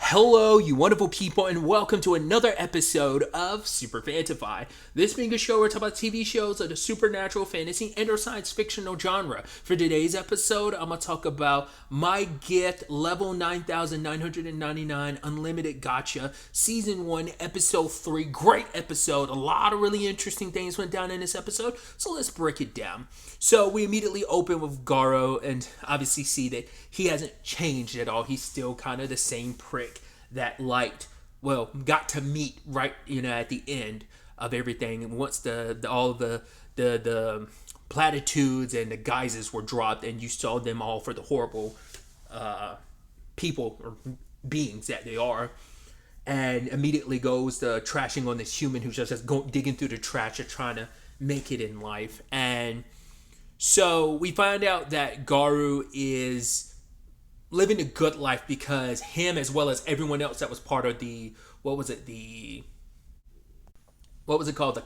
Hello, you wonderful people, and welcome to another episode of SuperFantaFi. This being a show where I talk about TV shows of the supernatural, fantasy, and or science fictional genre. For today's episode, I'm going to talk about My Gift, Level 9999 Unlimited Gacha, Season 1, Episode 3. Great episode. A lot of really interesting things went down in this episode, so let's break it down. So we immediately open with Garo and obviously see that he hasn't changed at all. He's still kind of the same prick that got to meet right, at the end of everything. And once all the platitudes and the guises were dropped and you saw them all for the horrible people or beings that they are, and immediately goes to trashing on this human who's just digging through the trash and trying to make it in life. And so we find out that Garu is living a good life because him, as well as everyone else that was part of the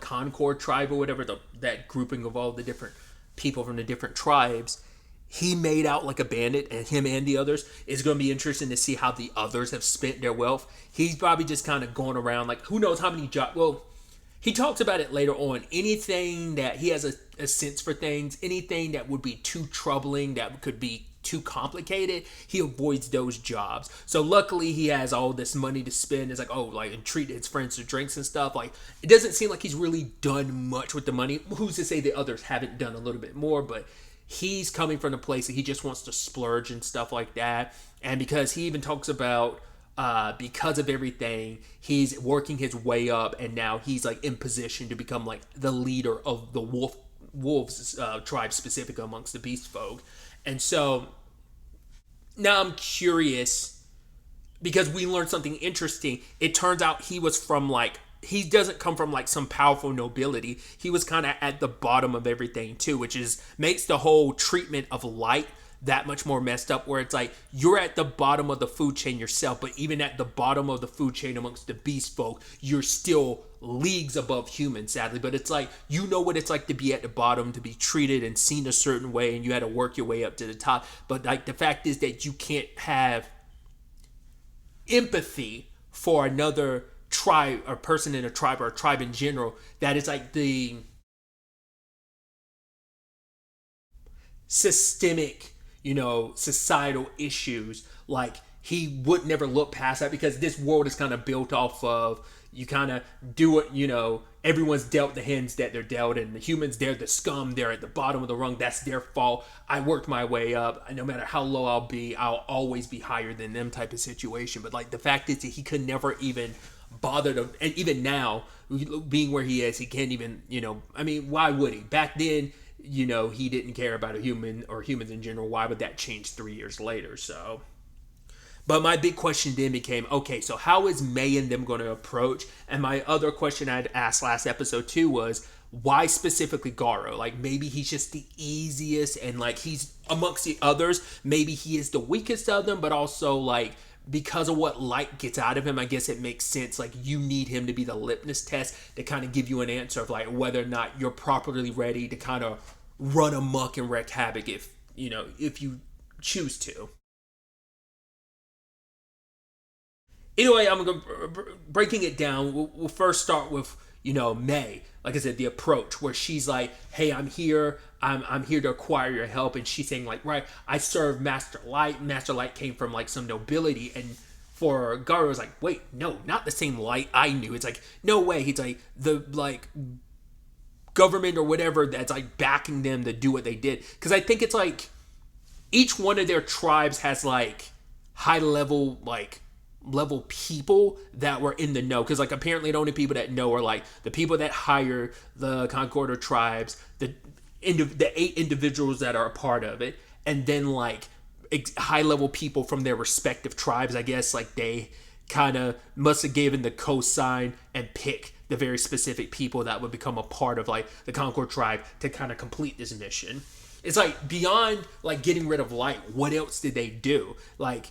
Concord tribe or whatever, that grouping of all the different people from the different tribes, he made out like a bandit, and him and the others. It's going to be interesting to see how the others have spent their wealth. He's probably just kind of going around like, who knows how many jobs. Well, he talks about it later on. Anything that he has a sense for things, anything that would be too troubling, that could be too complicated, he avoids those jobs. So luckily he has all this money to spend. It's like, and treat his friends to drinks and stuff. Like, it doesn't seem like he's really done much with the money. Who's to say the others haven't done a little bit more, but he's coming from a place that he just wants to splurge and stuff like that. And because he even talks about because of everything, he's working his way up, and now he's like in position to become like the leader of the wolves tribe, specifically amongst the beast folk. And so now I'm curious because we learned something interesting. It turns out he doesn't come from like some powerful nobility. He was kind of at the bottom of everything too, which makes the whole treatment of light that much more messed up, where it's like you're at the bottom of the food chain yourself, but even at the bottom of the food chain amongst the beast folk, you're still leagues above humans, sadly. But it's like, what it's like to be at the bottom, to be treated and seen a certain way, and you had to work your way up to the top. But like, the fact is that you can't have empathy for another tribe or person in a tribe or a tribe in general. That is like the systemic, societal issues. Like, he would never look past that, because this world is kind of built off of, you kind of do it, everyone's dealt the hands that they're dealt, and the humans, they're the scum, they're at the bottom of the rung, that's their fault. I worked my way up, no matter how low I'll always be higher than them type of situation. But like, the fact is that he could never even bother to, and even now, being where he is, he can't even, why would he? Back then, he didn't care about a human or humans in general. Why would that change 3 years later? So, but my big question then became, okay, so how is May and them going to approach? And my other question I'd asked last episode too was, why specifically Garo? Like, maybe he's just the easiest, and like, he's amongst the others, maybe he is the weakest of them, but also like, because of what light gets out of him, I guess it makes sense. Like, you need him to be the litmus test to kind of give you an answer of like whether or not you're properly ready to kind of run amok and wreak havoc if you choose to. Anyway, I'm going to breaking it down. We'll first start with May. Like I said, the approach where she's like, "Hey, I'm here. I'm here to acquire your help," and she's saying like, "Right, I serve Master Light. Master Light came from like some nobility." And for Garo, it was like, "Wait, no, not the same Light I knew." It's like, no way. He's like, the like government or whatever that's like backing them to do what they did, because I think it's like each one of their tribes has like high level people that were in the know, because like apparently the only people that know are like the people that hire the Concorder tribes, the 8 individuals that are a part of it, and then like high level people from their respective tribes. I guess like they kind of must have given the cosign and pick the very specific people that would become a part of like the Concord tribe to kind of complete this mission. It's like, beyond like getting rid of Light, what else did they do? Like,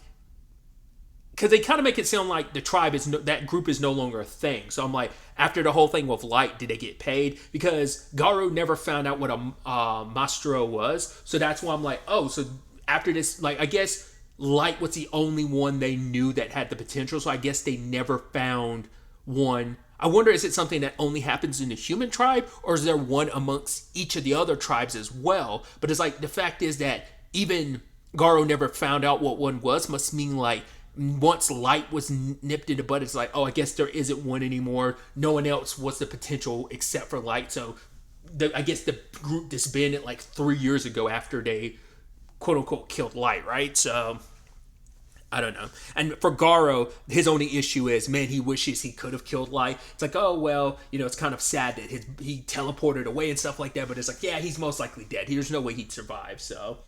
because they kind of make it sound like the tribe that group is no longer a thing. So I'm like, after the whole thing with Light, did they get paid? Because Garu never found out what a Mastro was. So that's why I'm like, oh, so after this, like, I guess Light was the only one they knew that had the potential, so I guess they never found one. I wonder, is it something that only happens in the human tribe, or is there one amongst each of the other tribes as well? But it's like, the fact is that even Garo never found out what one was, must mean like once Light was nipped in the bud, it's like, oh, I guess there isn't one anymore. No one else was the potential except for Light. So I guess the group disbanded like 3 years ago after they quote unquote killed Light, right? So I don't know. And for Garo, his only issue is, man, he wishes he could have killed Light. It's like, oh, well, it's kind of sad that he teleported away and stuff like that, but it's like, yeah, he's most likely dead. There's no way he'd survive, so.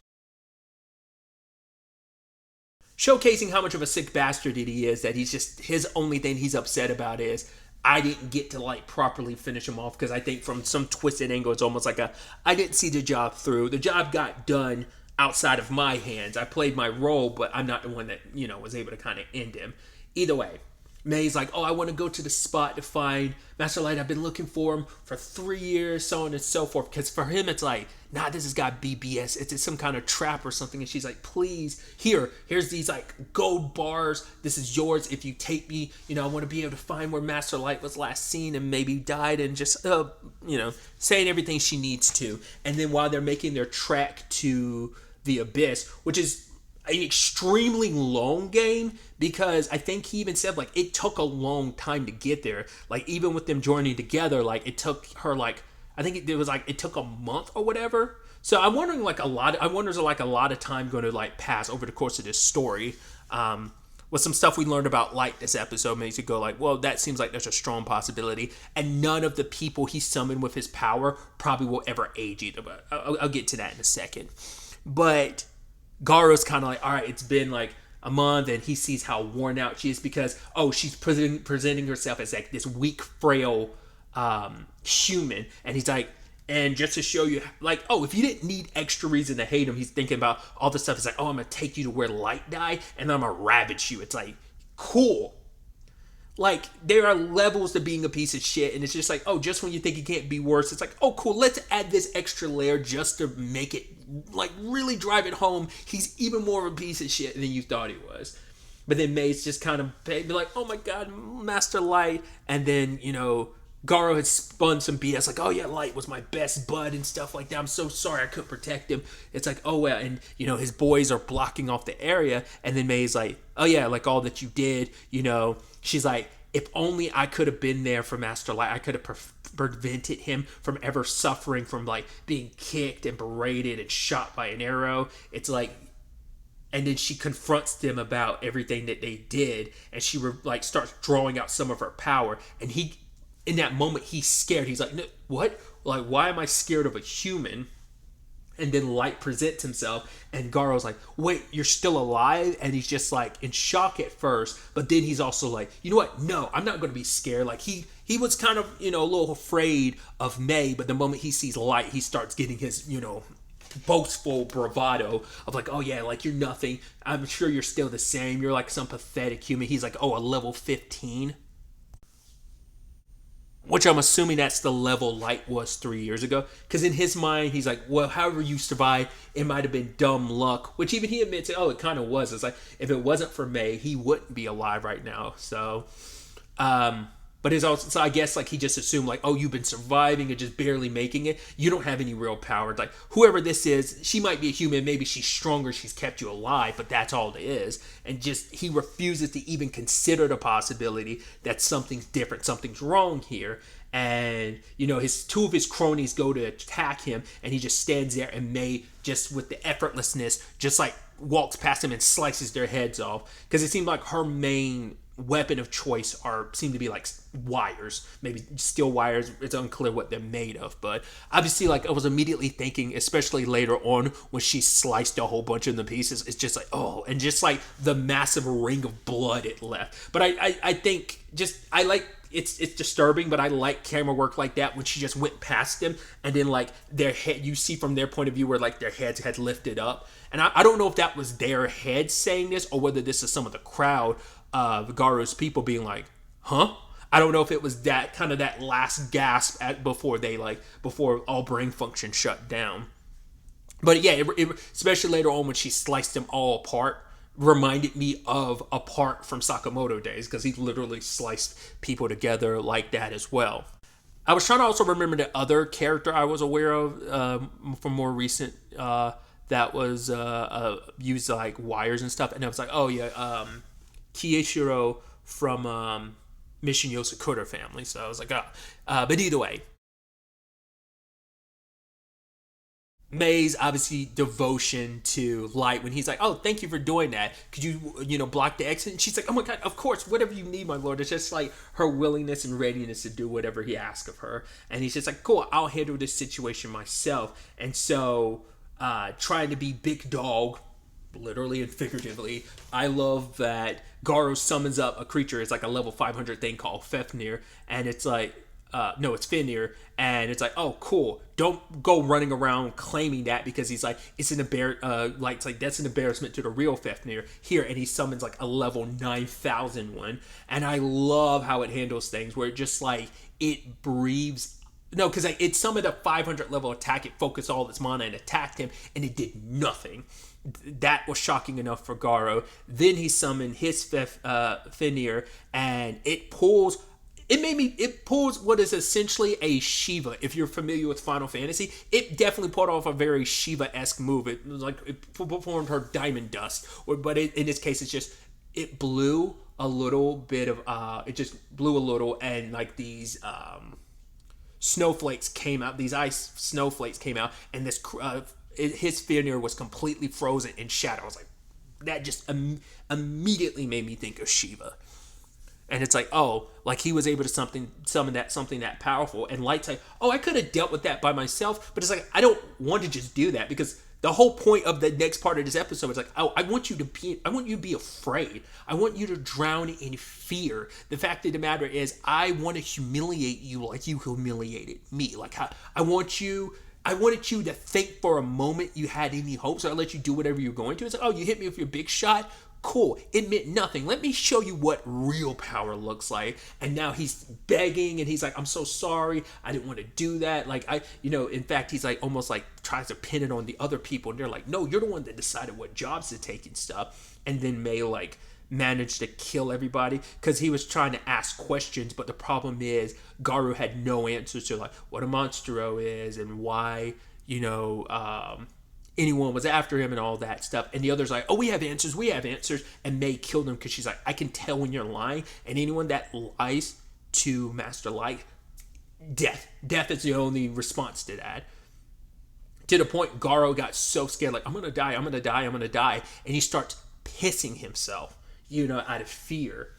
Showcasing how much of a sick bastard he is, that his only thing he's upset about is, I didn't get to like properly finish him off, because I think from some twisted angle, it's almost like I didn't see the job through. The job got done outside of my hands. I played my role, but I'm not the one that, was able to kind of end him. Either way, May's like, oh, I want to go to the spot to find Master Light. I've been looking for him for 3 years, so on and so forth. Because for him, it's like, nah, this has got BBS. It's some kind of trap or something. And she's like, please, here's these like gold bars. This is yours if you take me. I want to be able to find where Master Light was last seen and maybe died, and just, saying everything she needs to. And then while they're making their trek to the Abyss, which is an extremely long game, because I think he even said like it took a long time to get there. Like even with them joining together, like it took her like, I think it was like it took a month or whatever. So I'm wondering like a lot of time going to like pass over the course of this story. With some stuff we learned about Light this episode makes you go like, well, that seems like there's a strong possibility. And none of the people he summoned with his power probably will ever age either. But I'll get to that in a second. But Garo's kind of like, all right, it's been like a month, and he sees how worn out she is because, she's presenting herself as like this weak, frail human. And he's like, and just to show you, like, if you didn't need extra reason to hate him, he's thinking about all the stuff. It's like, I'm going to take you to where Light died, and then I'm going to ravage you. It's like, cool. Like, there are levels to being a piece of shit, and it's just like, just when you think it can't be worse, it's like, cool, let's add this extra layer just to make it, like, really drive it home. He's even more of a piece of shit than you thought he was. But then May's just kind of be like, oh my god, Master Light. And then, Garo had spun some BS, like, oh yeah, Light was my best bud and stuff like that. I'm so sorry I couldn't protect him. It's like, oh well, and, his boys are blocking off the area. And then May's like, oh yeah, like all that you did, She's like, if only I could have been there for Master Light, I could have prevented him from ever suffering from like being kicked and berated and shot by an arrow. It's like, and then she confronts them about everything that they did, and she like starts drawing out some of her power. And in that moment, he's scared. He's like, no, what? Like, why am I scared of a human? And then Light presents himself, and Garo's like, wait, you're still alive? And he's just like in shock at first, but then he's also like, you know what? No, I'm not going to be scared. Like he was kind of, a little afraid of May, but the moment he sees Light, he starts getting his, boastful bravado of like, oh yeah, like you're nothing. I'm sure you're still the same. You're like some pathetic human. He's like, oh, a level 15. Which I'm assuming that's the level Light was 3 years ago. Because in his mind, he's like, well, however you survived, it might have been dumb luck. Which even he admits, it kind of was. It's like, if it wasn't for May, he wouldn't be alive right now. So, but it's also, so I guess like he just assumed like, you've been surviving and just barely making it. You don't have any real power. Like whoever this is, she might be a human. Maybe she's stronger. She's kept you alive, but that's all it is. And just, he refuses to even consider the possibility that something's different. Something's wrong here. And, two of his cronies go to attack him, and he just stands there, and May just with the effortlessness, just like walks past him and slices their heads off. Because it seemed like her main weapon of choice seem to be like wires, maybe steel wires. It's unclear what they're made of, but obviously like I was immediately thinking, especially later on when she sliced a whole bunch of the pieces, it's just like, and just like the massive ring of blood it left. But I think just, I like, it's disturbing, but I like camera work like that when she just went past them, and then like their head, you see from their point of view where like their heads had lifted up. And I don't know if that was their heads saying this, or whether this is some of the crowd of Garo's people being like, huh? I don't know if it was that kind of that last gasp before all brain function shut down. But yeah, especially later on when she sliced them all apart, reminded me of Apart from Sakamoto days, because he literally sliced people together like that as well. I was trying to also remember the other character I was aware of from more recent that was used like wires and stuff, and I was like, oh yeah, Kieshiro from Mission Yosakura family. So I was like, but either way, May's obviously devotion to Light when he's like, "Oh, thank you for doing that. Could you, block the exit?" And she's like, "Oh my god, of course, whatever you need, my lord." It's just like her willingness and readiness to do whatever he asks of her. And he's just like, "Cool, I'll handle this situation myself." And so, trying to be big dog, literally and figuratively, I love that Garo summons up a creature. It's like a level 500 thing called Fefnir, and it's like, no, it's Fenrir, and it's like, oh, cool. Don't go running around claiming that, because he's like, it's an it's like that's an embarrassment to the real Fefnir here, and he summons like a level 9,000 one, and I love how it handles things where it just like it breathes. No, because like, it summoned a 500 level attack, it focused all its mana and attacked him, and it did nothing. That was shocking enough for Garo. Then he summoned his Fenrir, and it pulls. It pulls what is essentially a Shiva. If you're familiar with Final Fantasy, it definitely pulled off a very Shiva-esque move. It was like it performed her diamond dust, but in this case, it's just it blew a little bit of it just blew a little, and like these snowflakes came out. These ice snowflakes came out, and this his Fenrir was completely frozen in shadow. I was like, that just immediately made me think of Shiva. And it's like, oh, like he was able to summon something that powerful. And Light's like, oh, I could have dealt with that by myself. But it's like, I don't want to just do that, because the whole point of the next part of this episode is like, oh, I want you to be afraid. I want you to drown in fear. The fact of the matter is, I want to humiliate you like you humiliated me. Like, I wanted you to think for a moment you had any hope, so I let you do whatever you're going to. It's like, oh, you hit me with your big shot? Cool. It meant nothing. Let me show you what real power looks like. And now he's begging, and he's like, I'm so sorry. I didn't want to do that. Like, in fact, he's like almost like tries to pin it on the other people. And they're like, no, you're the one that decided what jobs to take and stuff. And then May like managed to kill everybody because he was trying to ask questions. But the problem is Garu had no answers to like what a monstro is and why, anyone was after him and all that stuff. And the other's like, oh, we have answers. And May killed him because she's like, I can tell when you're lying. And anyone that lies to Master Light, death. Death is the only response to that. To the point Garo got so scared, like, I'm going to die. And he starts pissing himself, out of fear.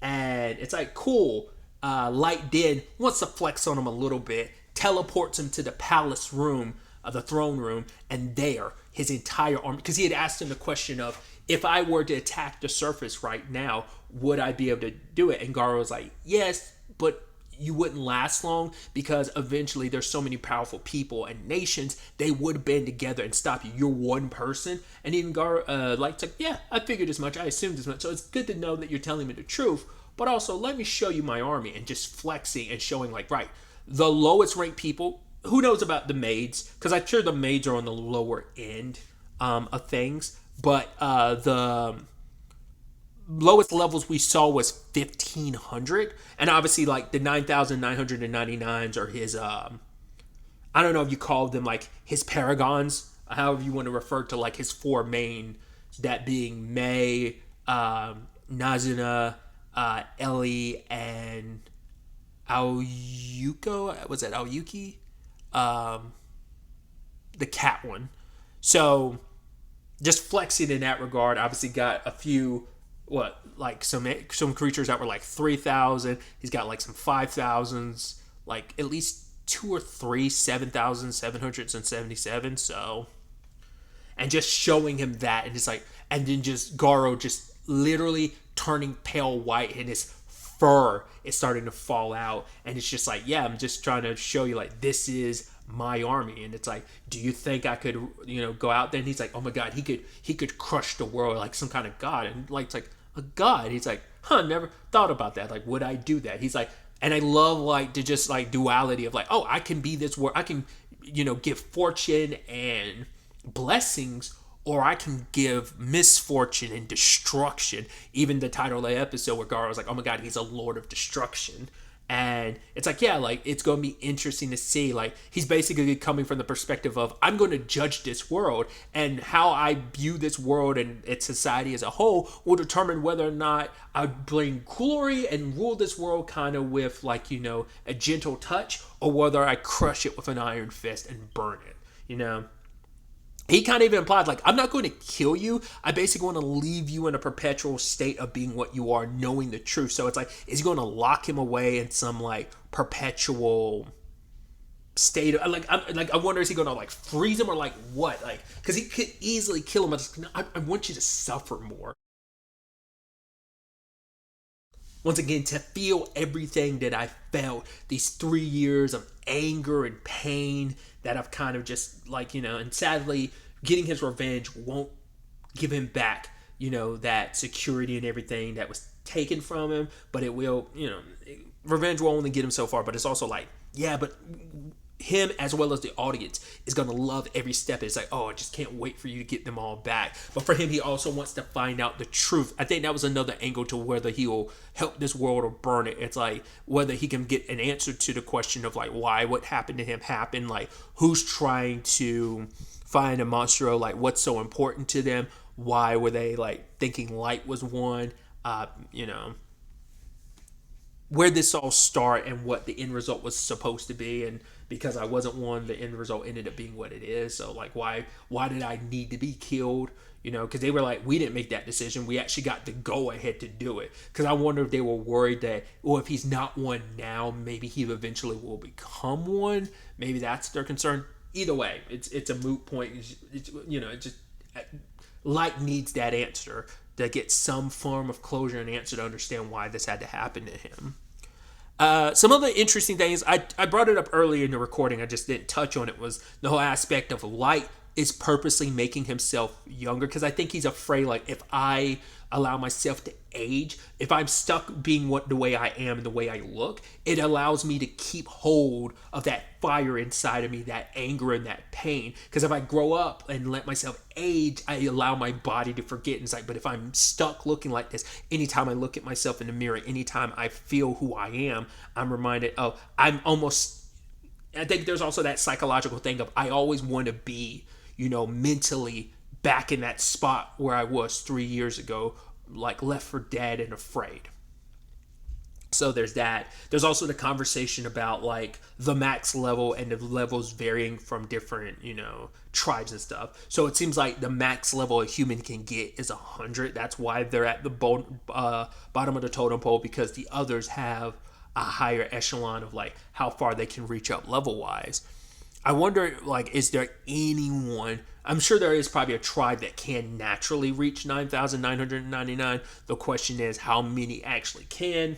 And it's like, cool. Light then wants to flex on him a little bit, teleports him to the palace room, the throne room, and there his entire army, because he had asked him the question of, if I were to attack the surface right now, would I be able to do it? And Garo was like, yes, but you wouldn't last long, because eventually there's so many powerful people and nations, they would band together and stop you. You're one person. And even Garo, Light's like, yeah, I figured as much. I assumed as much. So it's good to know that you're telling me the truth, but also let me show you my army, and just flexing and showing like, right, the lowest ranked people. Who knows about the maids? Because I'm sure the maids are on the lower end of things. But the lowest levels we saw was 1,500. And obviously, like, the 9,999s are his, I don't know if you call them, like, his paragons. However you want to refer to, like, his four main, that being May, Nazuna, Ellie, and Aoyuko. Was that Aoyuki? The cat one. So just flexing in that regard. Obviously got a few some creatures that were like 3,000. He's got like some 5,000s, like at least 2 or 3 7,777. So, and just showing him that, and it's like, and then just Garo just literally turning pale white, and his fur is starting to fall out, and it's just like, yeah, I'm just trying to show you, like, this is my army. And it's like, do you think I could, go out there? And he's like, oh my god, he could crush the world like some kind of god. And like, it's like, a god? He's like, never thought about that. Like, would I do that? He's like, and I love like the just like duality of like, oh, I can be this world, I can give fortune and blessings, or I can give misfortune and destruction. Even the title of the episode where Garo was like, oh my god, he's a lord of destruction. And it's like, yeah, like it's going to be interesting to see. Like, he's basically coming from the perspective of, I'm going to judge this world, and how I view this world and its society as a whole will determine whether or not I bring glory and rule this world kind of with, like, a gentle touch, or whether I crush it with an iron fist and burn it. He kind of even implied, like, I'm not going to kill you. I basically want to leave you in a perpetual state of being what you are, knowing the truth. So it's like, is he going to lock him away in some, like, perpetual state of, I wonder, is he going to, like, freeze him, or, like, what? Like, because he could easily kill him. I want you to suffer more. Once again, to feel everything that I felt these 3 years of anger and pain that I've kind of just, like, and sadly, getting his revenge won't give him back, that security and everything that was taken from him, but it will, revenge will only get him so far. But it's also like, yeah, but him as well as the audience is going to love every step. It's like, oh, I just can't wait for you to get them all back. But for him, he also wants to find out the truth. I think that was another angle to whether he will help this world or burn it. It's like whether he can get an answer to the question of, like, why what happened to him happened, like who's trying to find a monstro, like what's so important to them, why were they like thinking light was one, where this all start and what the end result was supposed to be. And because I wasn't one, the end result ended up being what it is. So, like, why did I need to be killed? Because they were like, we didn't make that decision. We actually got to go ahead to do it. Because I wonder if they were worried that, well, if he's not one now, maybe he eventually will become one. Maybe that's their concern. Either way, it's a moot point. It just Light needs that answer to get some form of closure and answer to understand why this had to happen to him. Some other interesting things, I brought it up earlier in the recording, I just didn't touch on it, was the whole aspect of Light is purposely making himself younger, because I think he's afraid, like, if I allow myself to age, if I'm stuck being the way I am and the way I look, it allows me to keep hold of that fire inside of me, that anger and that pain. Because if I grow up and let myself age, I allow my body to forget. And it's like, but if I'm stuck looking like this, anytime I look at myself in the mirror, anytime I feel who I am, I'm reminded, oh, I think there's also that psychological thing of, I always want to be, mentally back in that spot where I was 3 years ago, like left for dead and afraid. So there's that. There's also the conversation about, like, the max level and the levels varying from different, tribes and stuff. So it seems like the max level a human can get is 100. That's why they're at the bottom of the totem pole, because the others have a higher echelon of, like, how far they can reach up level wise. I wonder, like, is there anyone? I'm sure there is probably a tribe that can naturally reach 9,999. The question is, how many actually can?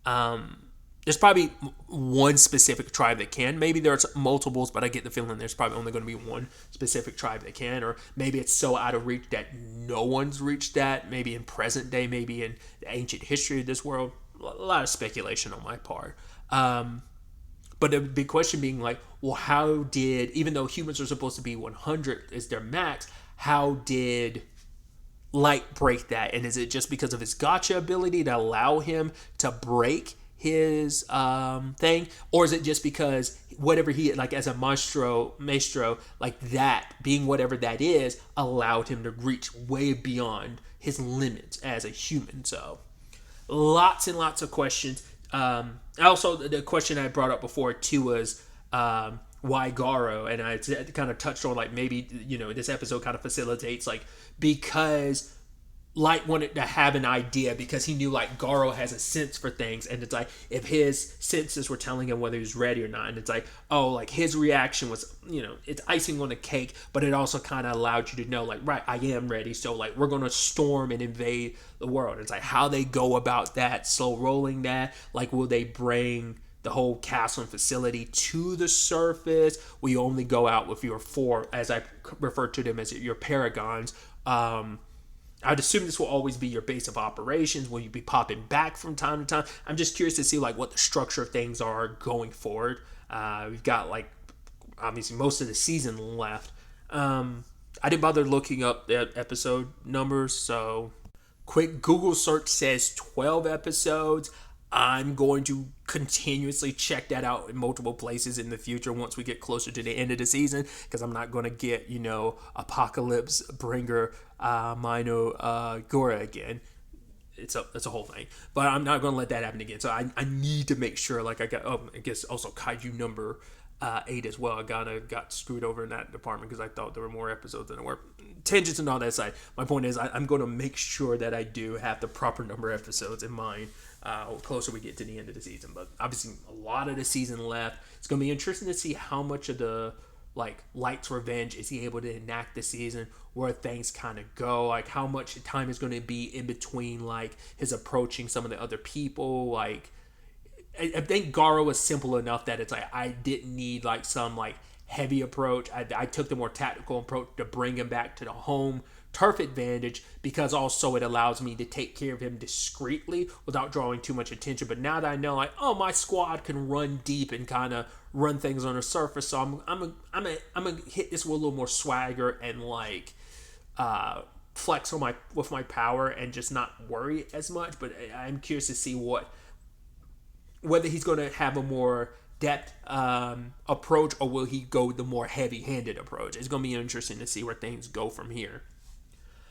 There's probably one specific tribe that can. Maybe there's multiples, but I get the feeling there's probably only going to be one specific tribe that can. Or maybe it's so out of reach that no one's reached that. Maybe in present day, maybe in the ancient history of this world. A lot of speculation on my part. But the big question being, like, well, how did, even though humans are supposed to be 100 is their max, how did Light break that? And is it just because of his Gacha ability to allow him to break his thing? Or is it just because whatever he, like, as a maestro, like, that, being whatever that is, allowed him to reach way beyond his limits as a human? So, lots and lots of questions. Also, the question I brought up before too was why Garo, and I kind of touched on, like, maybe this episode kind of facilitates, like, because Light wanted to have an idea, because he knew, like, Garo has a sense for things, and it's like, if his senses were telling him whether he was ready or not, and it's like, oh, like, his reaction was, it's icing on the cake, but it also kind of allowed you to know, like, right, I am ready, so, like, we're going to storm and invade the world. It's like, how they go about that, slow rolling that, like, will they bring the whole castle and facility to the surface? We only go out with your four, as I refer to them as your paragons. I'd assume this will always be your base of operations. Will you be popping back from time to time? I'm just curious to see, like, what the structure of things are going forward. We've got, like, obviously most of the season left. I didn't bother looking up the episode numbers, so quick Google search says 12 episodes. I'm going to continuously check that out in multiple places in the future once we get closer to the end of the season, because I'm not going to get, Apocalypse Bringer Mino Gora again. It's a whole thing, but I'm not going to let that happen again. So I need to make sure, like, I guess also Kaiju number 8 as well. I got screwed over in that department because I thought there were more episodes than there were. Tangents and all that aside, my point is I'm going to make sure that I do have the proper number of episodes in mind closer we get to the end of the season. But obviously a lot of the season left. It's going to be interesting to see how much of the Light's revenge is he able to enact this season, where things kind of go, like how much time is going to be in between his approaching some of the other people. I think Garo was simple enough that it's I didn't need some heavy approach. I took the more tactical approach to bring him back to the home turf advantage, because also it allows me to take care of him discreetly without drawing too much attention. But now that I know my squad can run deep and kind of run things on the surface, so I'm gonna hit this with a little more swagger and flex with my power and just not worry as much. But I'm curious to see whether he's going to have a more depth approach, or will he go the more heavy-handed approach. It's going to be interesting to see where things go from here.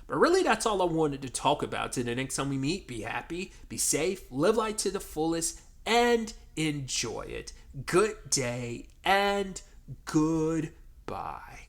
But really, that's all I wanted to talk about. Till the next time we meet, be happy, be safe, live life to the fullest, and enjoy it. Good day and goodbye.